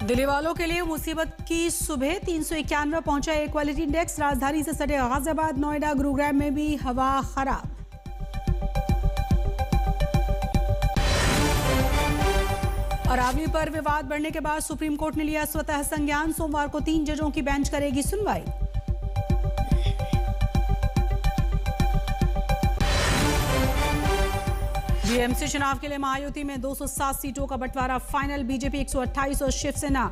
दिल्ली वालों के लिए मुसीबत की सुबह 391 पहुंचा एयर क्वालिटी इंडेक्स। राजधानी से सटे गाजियाबाद, नोएडा, गुरुग्राम में भी हवा खराब। अरावली पर विवाद बढ़ने के बाद सुप्रीम कोर्ट ने लिया स्वतः संज्ञान। सोमवार को 3 जजों की बेंच करेगी सुनवाई। जीएमसी चुनाव के लिए महायुति में 207 सीटों का बंटवारा फाइनल। बीजेपी 128 और शिवसेना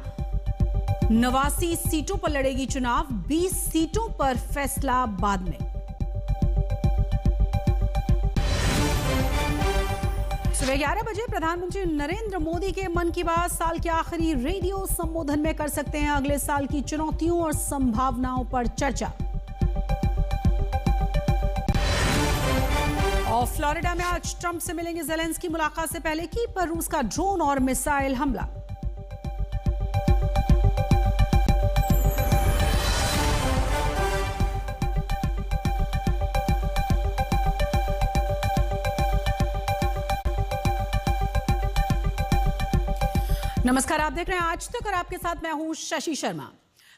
89 सीटों पर लड़ेगी चुनाव। 20 सीटों पर फैसला बाद में। सुबह 11 बजे प्रधानमंत्री नरेंद्र मोदी के मन की बात साल के आखिरी रेडियो संबोधन में कर सकते हैं अगले साल की चुनौतियों और संभावनाओं पर चर्चा। और फ्लोरिडा में आज ट्रंप से मिलेंगे ज़ेलेंस्की। मुलाकात से पहले की पर रूस का ड्रोन और मिसाइल हमला। नमस्कार, आप देख रहे हैं आज तक और आपके साथ मैं हूं शशि शर्मा।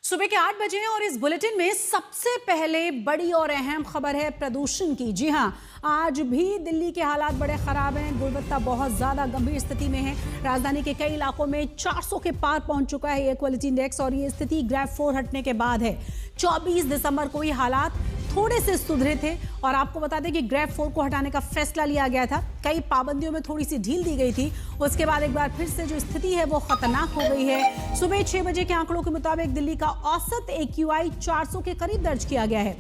सुबह के 8 बजे हैं और इस बुलेटिन में सबसे पहले बड़ी और अहम खबर है प्रदूषण की। जी हां, आज भी दिल्ली के हालात बड़े खराब हैं। गुणवत्ता बहुत ज्यादा गंभीर स्थिति में है। राजधानी के कई इलाकों में 400 के पार पहुंच चुका है एयर क्वालिटी इंडेक्स और ये स्थिति ग्रेड 4 हटने के बाद है। 24 दिसंबर को ये हालात थोड़े से सुधरे थे और आपको बता दें कि ग्रेड 4 को हटाने का फैसला लिया गया था। कई पाबंदियों में थोड़ी सी ढील दी गई थी। उसके बाद एक बार फिर से जो स्थिति है वो खतरनाक हो गई है। सुबह 6 बजे के आंकड़ों के मुताबिक दिल्ली का औसत AQI 400 के करीब दर्ज किया गया है।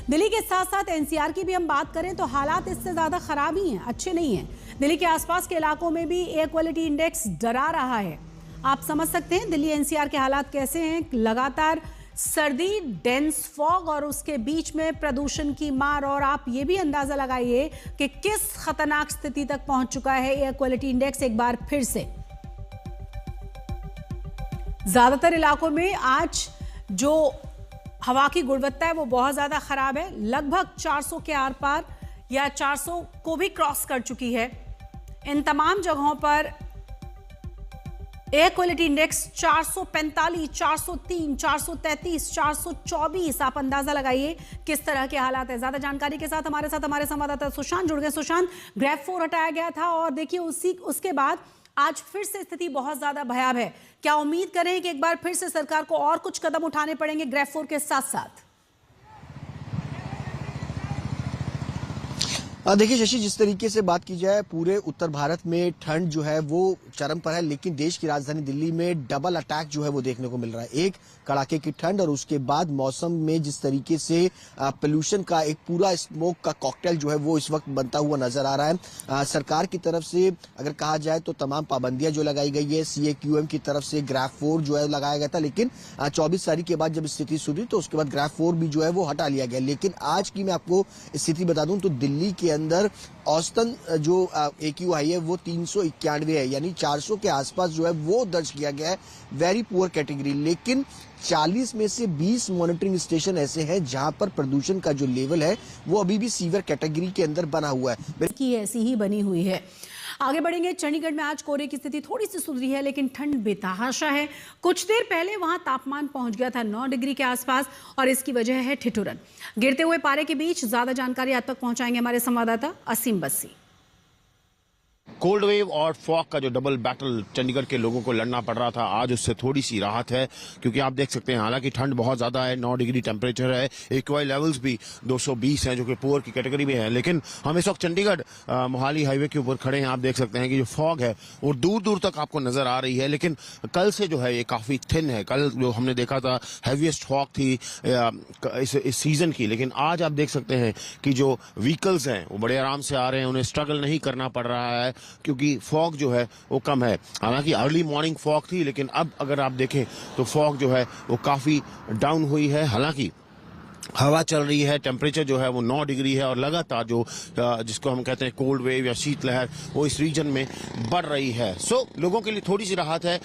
दिल्ली के साथ साथ NCR की भी हम बात करें तो हालात इससे ज्यादा खराब ही हैं, अच्छे नहीं हैं। दिल्ली के आसपास के इलाकों में भी एयर क्वालिटी इंडेक्स डरा रहा है। आप समझ सकते हैं दिल्ली NCR के हालात कैसे हैं। लगातार सर्दी, डेंस फॉग और उसके बीच में प्रदूषण की मार। और आप ये भी अंदाजा लगाइए कि किस खतरनाक स्थिति तक पहुंच चुका है एयर क्वालिटी इंडेक्स। एक बार फिर से ज्यादातर इलाकों में आज जो हवा की गुणवत्ता है वो बहुत ज्यादा खराब है। लगभग 400 के आर पार या 400 को भी क्रॉस कर चुकी है। इन तमाम जगहों पर एयर क्वालिटी इंडेक्स 445, 403, 433, 424। आप अंदाजा लगाइए किस तरह के हालात है। ज्यादा जानकारी के साथ हमारे संवाददाता सुशांत जुड़ गए। सुशांत, ग्रेड 4 हटाया गया था और देखिए उसके बाद आज फिर से स्थिति बहुत ज्यादा भयावह है। क्या उम्मीद करें कि एक बार फिर से सरकार को और कुछ कदम उठाने पड़ेंगे ग्रेड 4 के साथ साथ? देखिए शशि, जिस तरीके से बात की जाए पूरे उत्तर भारत में ठंड जो है वो चरम पर है, लेकिन देश की राजधानी दिल्ली में डबल अटैक जो है वो देखने को मिल रहा है। एक कड़ाके की ठंड और उसके बाद मौसम में जिस तरीके से पोल्यूशन का एक पूरा स्मोक का कॉकटेल जो है वो इस वक्त बनता हुआ नजर आ रहा है। सरकार की तरफ से अगर कहा जाए तो तमाम पाबंदियां जो लगाई गई है, CAQM की तरफ से ग्रेड 4 जो है लगाया गया था, लेकिन 24 तारीख के बाद जब स्थिति सुधरी तो उसके बाद ग्रेड 4 भी जो है वो हटा लिया गया। लेकिन आज की मैं आपको स्थिति बता दूं तो दिल्ली के अंदर औसतन जो AQI है वो 391 है, यानी 400 के आसपास जो है वो दर्ज किया गया है। Very poor category. लेकिन 40 में से 20 मॉनिटरिंग स्टेशन ऐसे हैं जहां पर प्रदूषण का जो लेवल है वो अभी भी सीवियर कैटेगरी के अंदर बना हुआ है। की ऐसी ही बनी हुई है। आगे बढ़ेंगे। चंडीगढ़ में आज कोहरे की स्थिति थोड़ी सी सुधरी है लेकिन ठंड बेतहाशा है। कुछ देर पहले वहां तापमान पहुंच गया था 9 डिग्री के आसपास और इसकी वजह है ठिठुरन। गिरते हुए पारे के बीच ज्यादा जानकारी आप तक पहुंचाएंगे हमारे संवाददाता असीम बस्सी। कोल्ड वेव और फॉग का जो डबल बैटल चंडीगढ़ के लोगों को लड़ना पड़ रहा था, आज उससे थोड़ी सी राहत है क्योंकि आप देख सकते हैं हालांकि ठंड बहुत ज्यादा है। 9 डिग्री टेम्परेचर है। AQI लेवल्स भी 220 हैं जो कि पुअर की कैटेगरी में है। लेकिन हम इस वक्त चंडीगढ़ मोहाली हाईवे के ऊपर खड़े हैं। आप देख सकते हैं कि जो फॉग है वो दूर दूर तक आपको नजर आ रही है, लेकिन कल से जो है ये काफी थिन है। कल जो हमने देखा था हैवीएस्ट फॉग थी इस सीजन की, लेकिन आज आप देख सकते हैं कि जो व्हीकल्स हैं वो बड़े आराम से आ रहे हैं। उन्हें स्ट्रगल नहीं करना पड़ रहा है क्योंकि फॉग जो है वो कम है। हालांकि अर्ली मॉर्निंग फॉग थी, लेकिन अब अगर आप देखें तो फॉग जो है वो काफी डाउन हुई है। हालांकि हवा चल रही है, टेम्परेचर जो है वो 9 डिग्री है और लगातार जो जिसको हम कहते हैं कोल्ड वेव या शीतलहर वो इस रीजन में बढ़ रही है। सो लोगों के लिए थोड़ी सी राहत है।